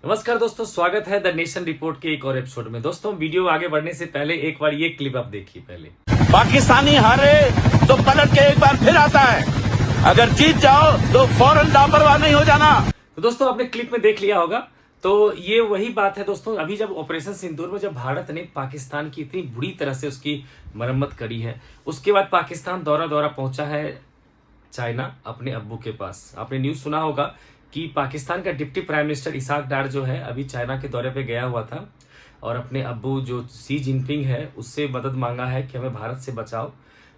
नमस्कार दोस्तों, स्वागत है द नेशन रिपोर्ट के एक और एपिसोड में। दोस्तों, वीडियो आगे बढ़ने से पहले एक बार ये क्लिप आप देखिए। पहले पाकिस्तानी हारे तो पलट के एक बार फिर आता है, अगर जीत जाओ तो फौरन लापरवाह नहीं हो जाना। तो दोस्तों, आपने क्लिप में देख लिया होगा। तो ये वही बात है दोस्तों, अभी जब ऑपरेशन सिंदूर में जब भारत ने पाकिस्तान की इतनी बुरी तरह से उसकी मरम्मत करी है, उसके बाद पाकिस्तान दौरा पहुंचा है चाइना अपने अब्बू के पास। आपने न्यूज सुना होगा कि पाकिस्तान का डिप्टी प्राइम मिनिस्टर इसाक डार जो है अभी चाइना के दौरे पे गया हुआ था और अपने अब्बू जो शी जिनपिंग है उससे मदद मांगा है कि हमें भारत से बचाओ।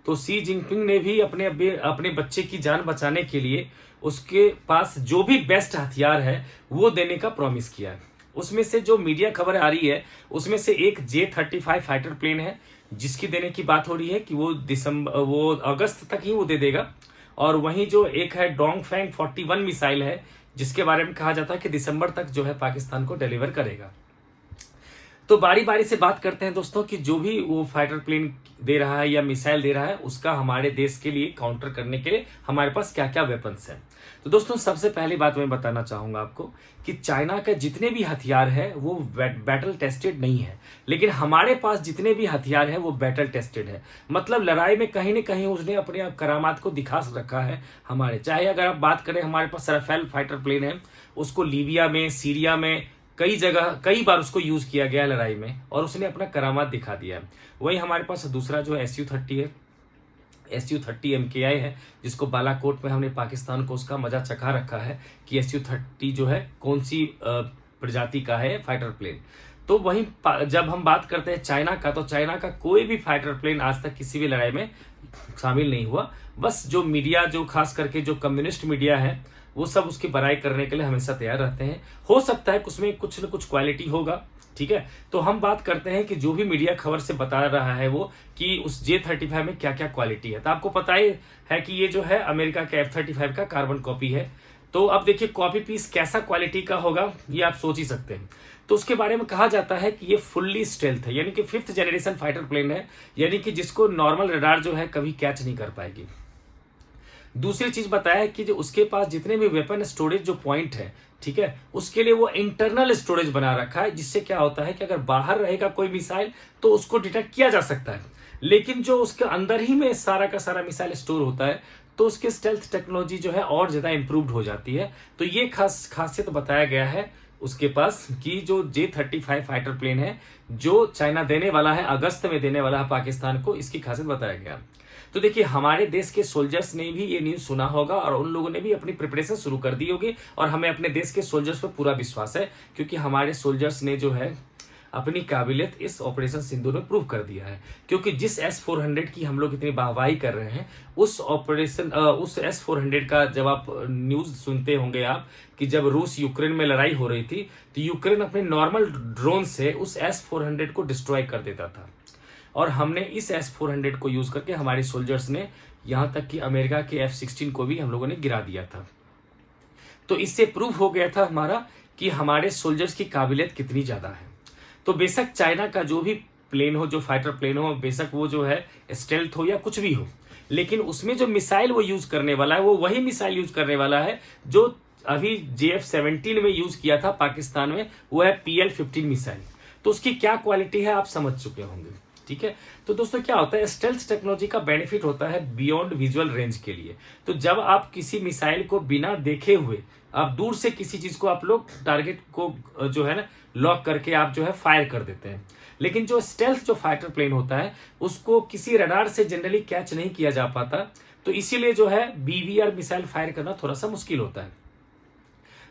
तो शी जिनपिंग ने भी अपने बच्चे की जान बचाने के लिए उसके पास जो भी बेस्ट हथियार है वो देने का प्रॉमिस किया है। उसमें से जो मीडिया खबर आ रही है उसमें से एक J-35 फाइटर प्लेन है जिसकी देने की बात हो रही है कि वो अगस्त तक ही वो दे देगा। और वहीं जो एक है डोंगफेंग 41 मिसाइल है जिसके बारे में कहा जाता है कि दिसंबर तक जो है पाकिस्तान को डिलीवर करेगा। तो बारी बारी से बात करते हैं दोस्तों कि जो भी वो फाइटर प्लेन दे रहा है या मिसाइल दे रहा है उसका हमारे देश के लिए काउंटर करने के लिए हमारे पास क्या क्या वेपन्स हैं। तो दोस्तों, सबसे पहली बात मैं बताना चाहूंगा आपको कि चाइना के जितने भी हथियार है वो बैटल टेस्टेड नहीं है, लेकिन हमारे पास जितने भी हथियार है वो बैटल टेस्टेड है। मतलब लड़ाई में कहीं न कहीं उसने अपने करामात को दिखा रखा है हमारे। चाहे अगर आप बात करें, हमारे पास राफेल फाइटर प्लेन है, उसको लीबिया में, सीरिया में कई जगह कई बार उसको यूज किया गया लड़ाई में और उसने अपना करामात दिखा दिया है। वही हमारे पास दूसरा जो Su-30 है, Su-30 MKI है, जिसको बालाकोट में हमने पाकिस्तान को उसका मजा चखा रखा है कि Su-30 जो है कौन सी प्रजाति का है फाइटर प्लेन। तो वहीं जब हम बात करते हैं चाइना का, तो चाइना का कोई भी फाइटर प्लेन आज तक किसी भी लड़ाई में शामिल नहीं हुआ। बस जो मीडिया, जो खास करके जो कम्युनिस्ट मीडिया है, वो सब उसकी बड़ाई करने के लिए हमेशा तैयार रहते हैं। हो सकता है उसमें कुछ न कुछ क्वालिटी होगा, ठीक है। तो हम बात करते हैं कि जो भी मीडिया खबर से बता रहा है वो कि उस J-35 में क्या क्या क्वालिटी है। तो आपको पता ही है कि ये जो है अमेरिका के F-35 का कार्बन कॉपी है। तो अब देखिए कॉपी पीस कैसा क्वालिटी का होगा ये आप सोच ही सकते हैं। तो उसके बारे में कहा जाता है कि ये फुल्ली स्टेल्थ है, यानी कि 5th जनरेशन फाइटर प्लेन है, यानी कि जिसको नॉर्मल रडार जो है कभी कैच नहीं कर पाएगी। दूसरी चीज बताया कि जो उसके पास जितने भी वेपन स्टोरेज जो पॉइंट है, ठीक है, उसके लिए वो इंटरनल स्टोरेज बना रखा है, जिससे क्या होता है कि अगर बाहर रहेगा कोई मिसाइल तो उसको डिटेक्ट किया जा सकता है, लेकिन जो उसके अंदर ही में सारा का सारा मिसाइल स्टोर होता है तो उसकी स्टेल्थ टेक्नोलॉजी जो है और ज्यादा इंप्रूव्ड हो जाती है। तो ये खासियत बताया गया है उसके पास कि जो J-35 फाइटर प्लेन है जो चाइना देने वाला है, अगस्त में देने वाला है पाकिस्तान को, इसकी खासियत बताया गया। तो देखिए हमारे देश के सोल्जर्स ने भी ये न्यूज सुना होगा और उन लोगों ने भी अपनी प्रिपरेशन शुरू कर दी होगी और हमें अपने देश के सोल्जर्स पर पूरा विश्वास है, क्योंकि हमारे सोल्जर्स ने जो है अपनी काबिलियत इस ऑपरेशन सिंदूर में प्रूव कर दिया है। क्योंकि जिस S-400 की हम लोग इतनी वाहवाही कर रहे हैं, उस S-400 का जब आप न्यूज सुनते होंगे आप कि जब रूस यूक्रेन में लड़ाई हो रही थी तो यूक्रेन अपने नॉर्मल ड्रोन से उस S-400 को डिस्ट्रॉय कर देता था और हमने इस S-400 को यूज करके हमारे सोल्जर्स ने यहां तक कि अमेरिका के F-16 को भी हम लोगों ने गिरा दिया था। तो इससे प्रूव हो गया था हमारा कि हमारे सोल्जर्स की काबिलियत कितनी ज्यादा है। तो बेशक चाइना का जो भी प्लेन हो, जो फाइटर प्लेन हो, बेशक वो जो है स्टेल्थ हो या कुछ भी हो, लेकिन उसमें जो मिसाइल वो यूज करने वाला है वो वही मिसाइल यूज करने वाला है जो अभी JF-17 में यूज किया था पाकिस्तान में, वो है PL-15 मिसाइल। तो उसकी क्या क्वालिटी है आप समझ चुके होंगे, ठीक है। तो दोस्तों क्या होता है, स्टेल्थ टेक्नोलॉजी का बेनिफिट होता है बियॉन्ड विजुअल रेंज के लिए। तो जब आप किसी मिसाइल को बिना देखे हुए आप दूर से किसी चीज को आप लोग टारगेट को जो है ना लॉक करके आप जो है फायर कर देते हैं, लेकिन जो स्टेल्थ जो फाइटर प्लेन होता है उसको किसी रडार से जनरली कैच नहीं किया जा पाता। तो इसीलिए जो है BVR मिसाइल फायर करना थोड़ा सा मुश्किल होता है।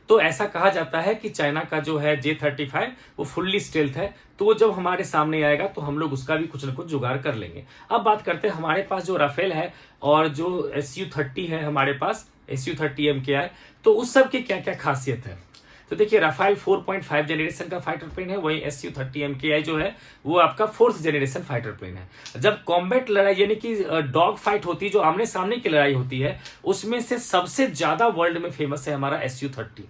तो ऐसा कहा जाता है कि चाइना का जो है J-35 वो फुल्ली स्टेल्थ है, तो वो जब हमारे सामने आएगा तो हम लोग उसका भी कुछ न कुछ जुगाड़ कर लेंगे। अब बात करते हैं हमारे पास जो राफेल है और जो Su-30 है हमारे पास, Su-30 MKI, तो उस सब की क्या क्या खासियत है। तो देखिए राफेल 4.5 जनरेशन का फाइटर प्लेन है, वही Su-30 MKI जो है वो आपका 4th जनरेशन फाइटर प्लेन है। जब कॉम्बैट लड़ाई यानी कि डॉग फाइट होती है, जो आमने सामने की लड़ाई होती है, उसमें से सबसे ज्यादा वर्ल्ड में फेमस है हमारा Su-30।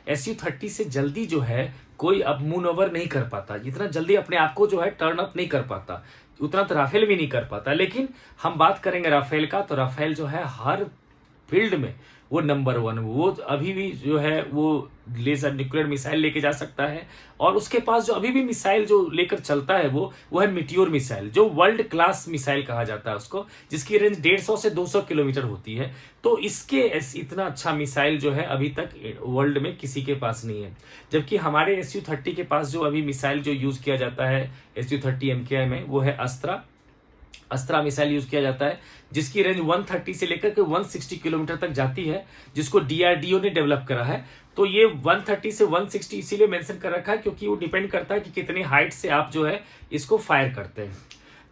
Su-30 से जल्दी जो है कोई अब मूव ओवर नहीं कर पाता, जितना जल्दी अपने आप को जो है टर्न अप नहीं कर पाता, उतना तो राफेल भी नहीं कर पाता। लेकिन हम बात करेंगे राफेल का, तो राफेल जो है हर फील्ड में वो नंबर 1, वो अभी भी जो है वो लेजर न्यूक्लियर मिसाइल लेके जा सकता है। और उसके पास जो अभी भी मिसाइल जो लेकर चलता है वो है मिटियोर मिसाइल, जो वर्ल्ड क्लास मिसाइल कहा जाता है उसको, जिसकी रेंज 150 से 200 किलोमीटर होती है। तो इसके इतना अच्छा मिसाइल जो है अभी तक वर्ल्ड में किसी के पास नहीं है। जबकि हमारे Su-30 के पास जो अभी मिसाइल जो यूज किया जाता है Su-30 MKI में, वो है अस्त्रा मिसाइल यूज किया जाता है, जिसकी रेंज 130 से लेकर के 160 किलोमीटर तक जाती है, जिसको DRDO ने डेवलप करा है। तो ये 130 से 160 इसीलिए मेंशन कर रखा है क्योंकि वो डिपेंड करता है कि कितनी हाइट से आप जो है इसको फायर करते हैं।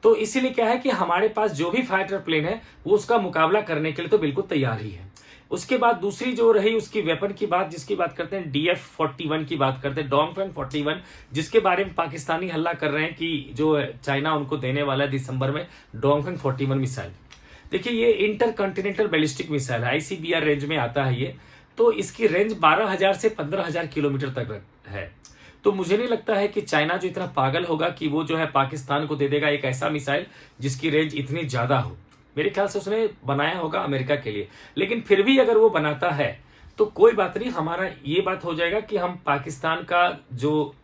तो इसीलिए क्या है कि हमारे पास जो भी फाइटर प्लेन है वो उसका मुकाबला करने के लिए तो बिल्कुल तैयार ही है। उसके बाद दूसरी जो रही उसकी वेपन की बात, जिसकी बात करते हैं DF-41 की बात करते हैं, डोंगफेंग 41, जिसके बारे में पाकिस्तानी हल्ला कर रहे हैं कि जो चाइना उनको देने वाला है दिसंबर में डोंगफेंग 41 मिसाइल। देखिए ये इंटरकॉन्टिनेंटल बैलिस्टिक मिसाइल है, ICBR रेंज में आता है ये। तो इसकी रेंज 12,000 से 15,000 किलोमीटर तक है। तो मुझे नहीं लगता है कि चाइना जो इतना पागल होगा कि वो जो है पाकिस्तान को दे देगा एक ऐसा मिसाइल जिसकी रेंज इतनी ज्यादा हो। मेरे ख्याल से उसने बनाया होगा अमेरिका के लिए, लेकिन फिर भी अगर वो बनाता है तो कोई बात नहीं, हमारा ये बात हो जाएगा कि हम पाकिस्तान का जो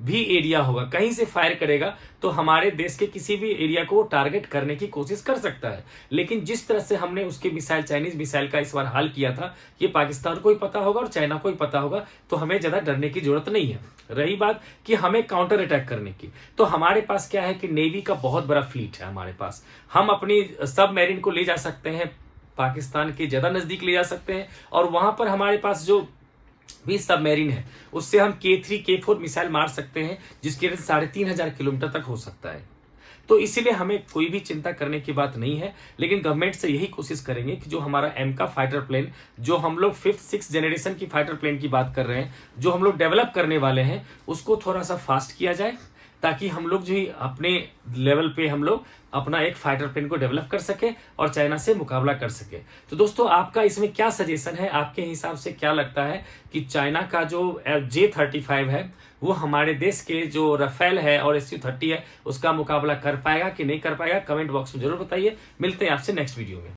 भी एरिया होगा कहीं से फायर करेगा तो हमारे देश के किसी भी एरिया को वो टारगेट करने की कोशिश कर सकता है। लेकिन जिस तरह से हमने उसके मिसाइल, चाइनीज मिसाइल का इस बार हाल किया था, ये पाकिस्तान को ही पता होगा और चाइना को ही पता होगा, तो हमें ज्यादा डरने की जरूरत नहीं है। रही बात कि हमें काउंटर अटैक करने की, तो हमारे पास क्या है कि नेवी का बहुत बड़ा फ्लीट है हमारे पास। हम अपनी सबमरीन को ले जा सकते हैं, पाकिस्तान के ज्यादा नजदीक ले जा सकते हैं, और वहां पर हमारे पास जो भी सबमरीन है उससे हम K3 K4 मिसाइल मार सकते हैं, जिसकी रेंज 3,500 किलोमीटर तक हो सकता है। तो इसीलिए हमें कोई भी चिंता करने की बात नहीं है। लेकिन गवर्नमेंट से यही कोशिश करेंगे कि जो हमारा MK फाइटर प्लेन, जो हम लोग 5th-6th जनरेशन की फाइटर प्लेन की बात कर रहे हैं, जो हम लोग डेवलप करने वाले हैं, उसको थोड़ा सा फास्ट किया जाए, ताकि हम लोग जो अपने लेवल पे हम लोग अपना एक फाइटर प्लेन को डेवलप कर सके और चाइना से मुकाबला कर सके। तो दोस्तों आपका इसमें क्या सजेशन है, आपके हिसाब से क्या लगता है कि चाइना का जो J-35 है वो हमारे देश के जो राफेल है और Su-30 है उसका मुकाबला कर पाएगा कि नहीं कर पाएगा? कमेंट बॉक्स में जरूर बताइए। मिलते हैं आपसे नेक्स्ट वीडियो में।